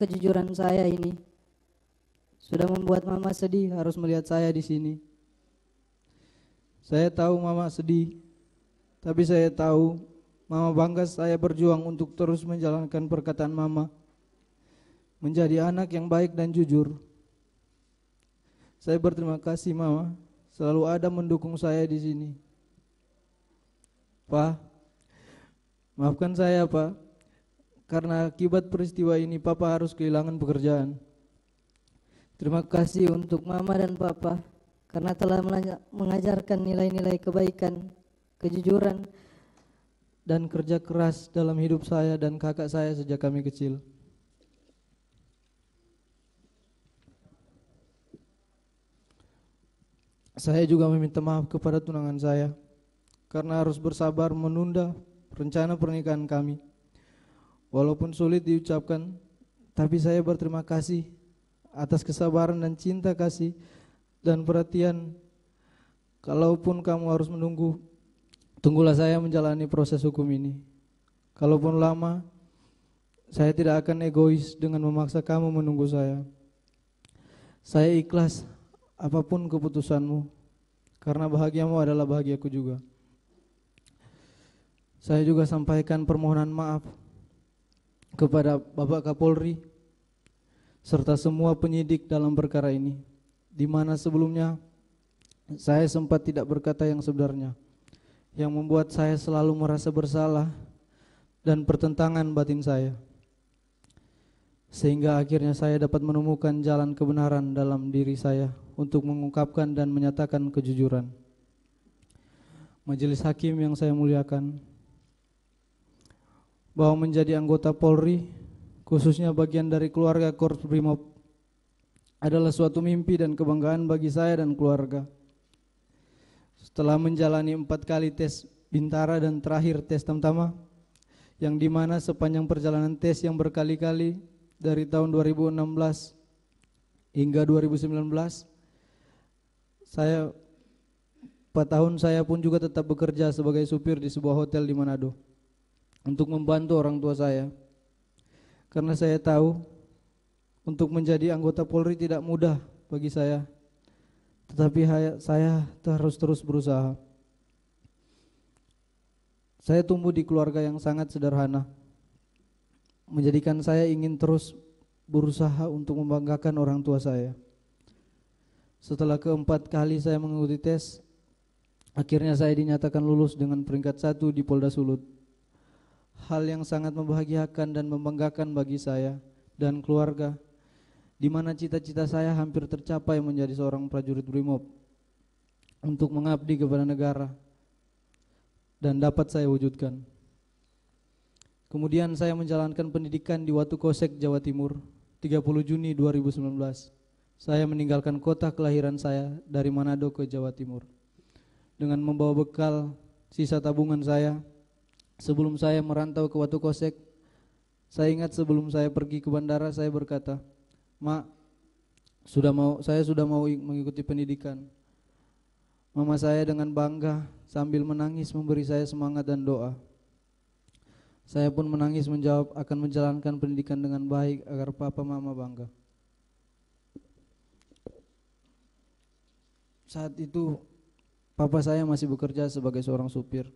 kejujuran saya ini sudah membuat Mama sedih harus melihat saya di sini. Saya tahu Mama sedih, tapi saya tahu Mama bangga saya berjuang untuk terus menjalankan perkataan Mama, menjadi anak yang baik dan jujur. Saya berterima kasih Mama selalu ada mendukung saya di sini. Pak, maafkan saya Pak, karena akibat peristiwa ini Papa harus kehilangan pekerjaan. Terima kasih untuk Mama dan Papa karena telah mengajarkan nilai-nilai kebaikan, kejujuran, dan kerja keras dalam hidup saya dan kakak saya sejak kami kecil. Saya juga meminta maaf kepada tunangan saya karena harus bersabar menunda rencana pernikahan kami. Walaupun sulit diucapkan, tapi saya berterima kasih atas kesabaran dan cinta kasih dan perhatian. Kalaupun kamu harus menunggu, tunggulah saya menjalani proses hukum ini. Kalaupun lama, saya tidak akan egois dengan memaksa kamu menunggu saya. Saya ikhlas apapun keputusanmu, karena bahagiamu adalah bahagiaku juga. Saya juga sampaikan permohonan maaf kepada Bapak Kapolri serta semua penyidik dalam perkara ini, di mana sebelumnya saya sempat tidak berkata yang sebenarnya, yang membuat saya selalu merasa bersalah dan pertentangan batin saya, sehingga akhirnya saya dapat menemukan jalan kebenaran dalam diri saya untuk mengungkapkan dan menyatakan kejujuran. Majelis hakim yang saya muliakan, bahwa menjadi anggota Polri, khususnya bagian dari keluarga Korps Brimob, adalah suatu mimpi dan kebanggaan bagi saya dan keluarga. Setelah menjalani 4 kali tes Bintara dan terakhir tes Tamtama, yang dimana sepanjang perjalanan tes yang berkali-kali dari tahun 2016 hingga 2019, 4 tahun saya pun juga tetap bekerja sebagai supir di sebuah hotel di Manado untuk membantu orang tua saya. Karena saya tahu untuk menjadi anggota Polri tidak mudah bagi saya, tetapi saya harus terus berusaha. Saya tumbuh di keluarga yang sangat sederhana, menjadikan saya ingin terus berusaha untuk membanggakan orang tua saya. Setelah ke-4 kali saya mengikuti tes, akhirnya saya dinyatakan lulus dengan peringkat 1 di Polda Sulut. Hal yang sangat membahagiakan dan membanggakan bagi saya dan keluarga, di mana cita-cita saya hampir tercapai menjadi seorang prajurit Brimob untuk mengabdi kepada negara, dan dapat saya wujudkan. Kemudian saya menjalankan pendidikan di Watu Kosek, Jawa Timur, 30 Juni 2019. Saya meninggalkan kota kelahiran saya dari Manado ke Jawa Timur dengan membawa bekal sisa tabungan saya. Sebelum saya merantau ke Watu Kosek, saya ingat sebelum saya pergi ke bandara, saya berkata, "Mak, saya sudah mau mengikuti pendidikan." Mama saya dengan bangga sambil menangis memberi saya semangat dan doa. Saya pun menangis menjawab akan menjalankan pendidikan dengan baik agar papa mama bangga. Saat itu papa saya masih bekerja sebagai seorang supir,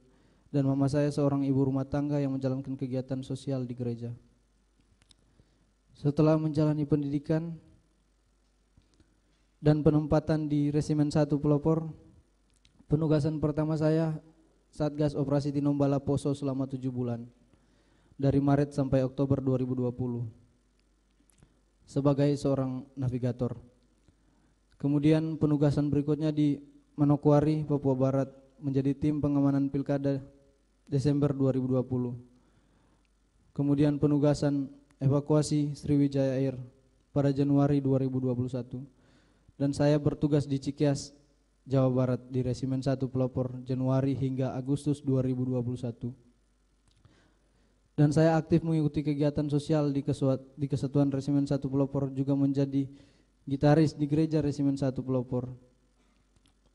dan mama saya seorang ibu rumah tangga yang menjalankan kegiatan sosial di gereja. Setelah menjalani pendidikan dan penempatan di Resimen 1 Pelopor, penugasan pertama saya Satgas Operasi Tinombala Poso selama 7 bulan, dari Maret sampai Oktober 2020, sebagai seorang navigator. Kemudian penugasan berikutnya di Manokwari, Papua Barat, menjadi tim pengamanan Pilkada Desember 2020. Kemudian penugasan evakuasi Sriwijaya Air pada Januari 2021. Dan saya bertugas di Cikias, Jawa Barat di Resimen 1 Pelopor Januari hingga Agustus 2021. Dan saya aktif mengikuti kegiatan sosial di Kesatuan Resimen 1 Pelopor, juga menjadi gitaris di gereja Resimen 1 Pelopor.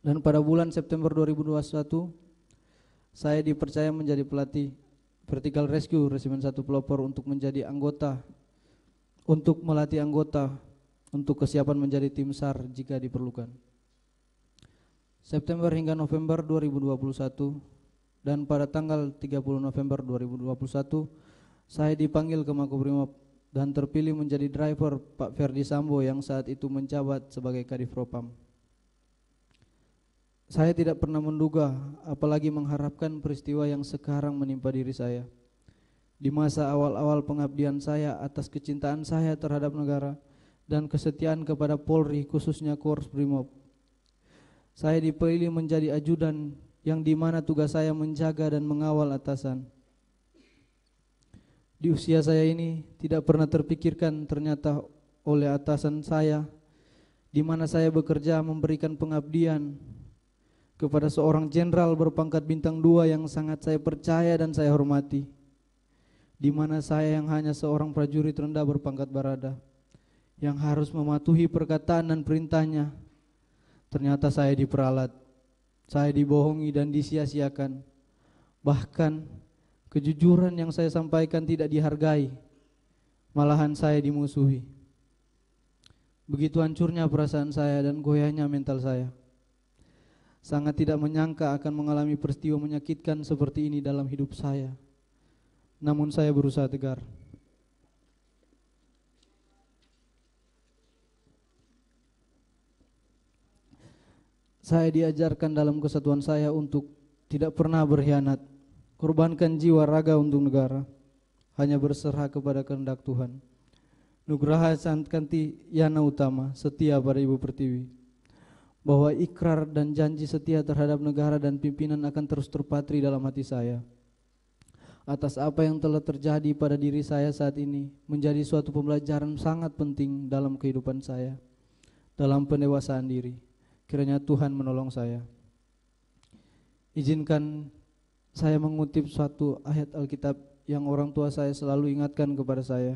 Dan pada bulan September 2021, saya dipercaya menjadi pelatih Vertical Rescue Resimen 1 Pelopor untuk menjadi anggota untuk melatih anggota untuk kesiapan menjadi tim SAR jika diperlukan. September hingga November 2021 dan pada tanggal 30 November 2021 saya dipanggil ke Makobrimob dan terpilih menjadi driver Pak Ferdi Sambo yang saat itu menjabat sebagai Kadif Propam. Saya tidak pernah menduga, apalagi mengharapkan peristiwa yang sekarang menimpa diri saya. Di masa awal-awal pengabdian saya atas kecintaan saya terhadap negara dan kesetiaan kepada Polri, khususnya Korps Brimob. Saya dipilih menjadi ajudan yang dimana tugas saya menjaga dan mengawal atasan. Di usia saya ini tidak pernah terpikirkan ternyata oleh atasan saya, di mana saya bekerja memberikan pengabdian kepada seorang jenderal berpangkat bintang 2 yang sangat saya percaya dan saya hormati, di mana saya yang hanya seorang prajurit rendah berpangkat barada yang harus mematuhi perkataan dan perintahnya. Ternyata saya diperalat, saya dibohongi dan disia-siakan. Bahkan kejujuran yang saya sampaikan tidak dihargai, malahan saya dimusuhi. Begitu hancurnya perasaan saya dan goyahnya mental saya. Sangat tidak menyangka akan mengalami peristiwa menyakitkan seperti ini dalam hidup saya. Namun saya berusaha tegar. Saya diajarkan dalam kesatuan saya untuk tidak pernah berkhianat, korbankan jiwa raga untuk negara, hanya berserah kepada kehendak Tuhan. Nugraha Sankanti Yana Utama, setia pada Ibu Pertiwi. Bahwa ikrar dan janji setia terhadap negara dan pimpinan akan terus terpatri dalam hati saya. Atas apa yang telah terjadi pada diri saya saat ini menjadi suatu pembelajaran sangat penting dalam kehidupan saya, dalam pendewasaan diri. Kiranya Tuhan menolong saya. Izinkan saya mengutip suatu ayat Alkitab yang orang tua saya selalu ingatkan kepada saya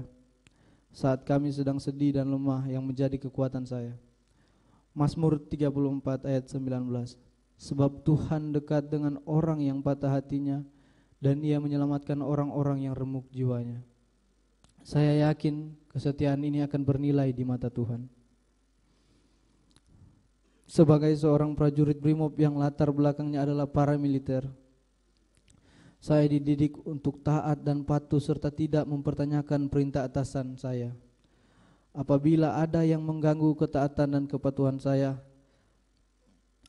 saat kami sedang sedih dan lemah, yang menjadi kekuatan saya. Mazmur 34 ayat 19. Sebab Tuhan dekat dengan orang yang patah hatinya dan Ia menyelamatkan orang-orang yang remuk jiwanya. Saya yakin kesetiaan ini akan bernilai di mata Tuhan. Sebagai seorang prajurit Brimob yang latar belakangnya adalah paramiliter, saya dididik untuk taat dan patuh serta tidak mempertanyakan perintah atasan saya. Apabila ada yang mengganggu ketaatan dan kepatuhan saya,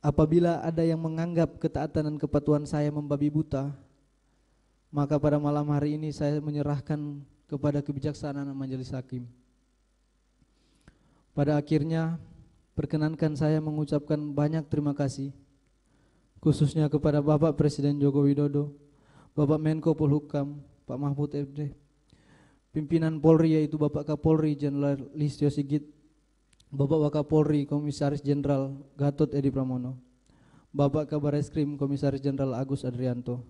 apabila ada yang menganggap ketaatan dan kepatuhan saya membabi buta, maka pada malam hari ini saya menyerahkan kepada kebijaksanaan majelis hakim. Pada akhirnya, perkenankan saya mengucapkan banyak terima kasih, khususnya kepada Bapak Presiden Joko Widodo, Bapak Menko Polhukam, Pak Mahfud MD, pimpinan Polri yaitu Bapak Kapolri Jenderal Listio Sigit, Bapak Wakapolri Komisaris Jenderal Gatot Edi Pramono, Bapak Kabareskrim Komisaris Jenderal Agus Adrianto,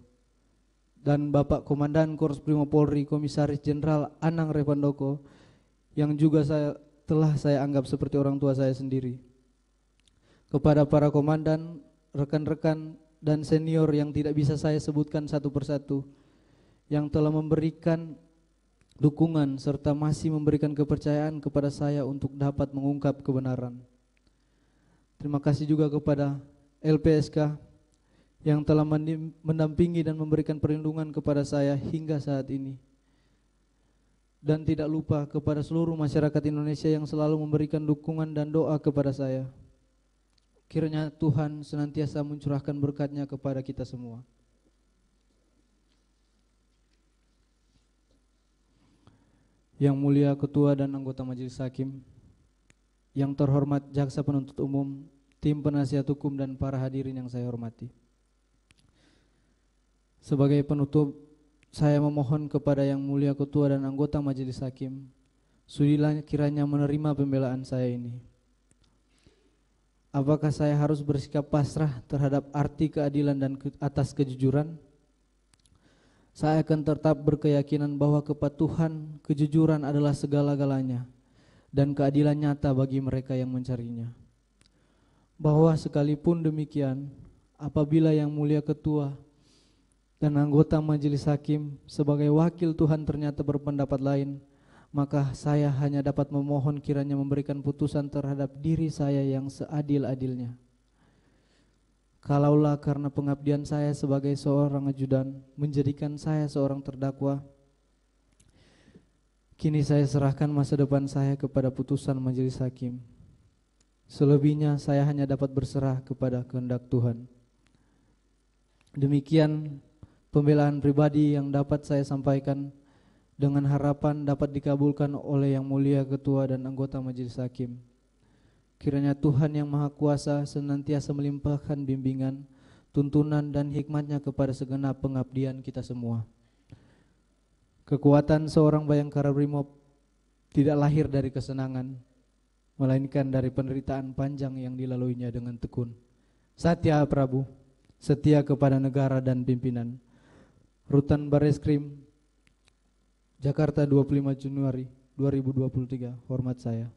dan Bapak Komandan Korps Brimob Polri Komisaris Jenderal Anang Revandoko, yang juga telah saya anggap seperti orang tua saya sendiri. Kepada para komandan, rekan-rekan dan senior yang tidak bisa saya sebutkan satu persatu, yang telah memberikan dukungan serta masih memberikan kepercayaan kepada saya untuk dapat mengungkap kebenaran. Terima kasih juga kepada LPSK yang telah mendampingi dan memberikan perlindungan kepada saya hingga saat ini. Dan tidak lupa kepada seluruh masyarakat Indonesia yang selalu memberikan dukungan dan doa kepada saya. Kiranya Tuhan senantiasa mencurahkan berkat-Nya kepada kita semua. Yang mulia Ketua dan anggota Majelis Hakim, yang terhormat Jaksa Penuntut Umum, tim penasihat hukum dan para hadirin yang saya hormati. Sebagai penutup, saya memohon kepada yang mulia Ketua dan anggota Majelis Hakim, sudilah kiranya menerima pembelaan saya ini. Apakah saya harus bersikap pasrah terhadap arti keadilan dan atas kejujuran? Saya akan tetap berkeyakinan bahwa kepatuhan, kejujuran adalah segala-galanya dan keadilan nyata bagi mereka yang mencarinya. Bahwa sekalipun demikian, apabila yang mulia Ketua dan anggota Majelis Hakim sebagai wakil Tuhan ternyata berpendapat lain, maka saya hanya dapat memohon kiranya memberikan putusan terhadap diri saya yang seadil-adilnya. Kalaulah karena pengabdian saya sebagai seorang ajudan menjadikan saya seorang terdakwa, kini saya serahkan masa depan saya kepada putusan majelis hakim. Selebihnya saya hanya dapat berserah kepada kehendak Tuhan. Demikian pembelaan pribadi yang dapat saya sampaikan, dengan harapan dapat dikabulkan oleh Yang Mulia Ketua dan anggota Majelis Hakim. Kiranya Tuhan yang Maha Kuasa senantiasa melimpahkan bimbingan, tuntunan dan hikmatnya kepada segenap pengabdian kita semua. Kekuatan seorang Bayangkara Brimob tidak lahir dari kesenangan, melainkan dari penderitaan panjang yang dilaluinya dengan tekun. Satya Prabu, setia kepada negara dan pimpinan. Rutan Barreskrim, Jakarta 25 Januari 2023. Hormat saya.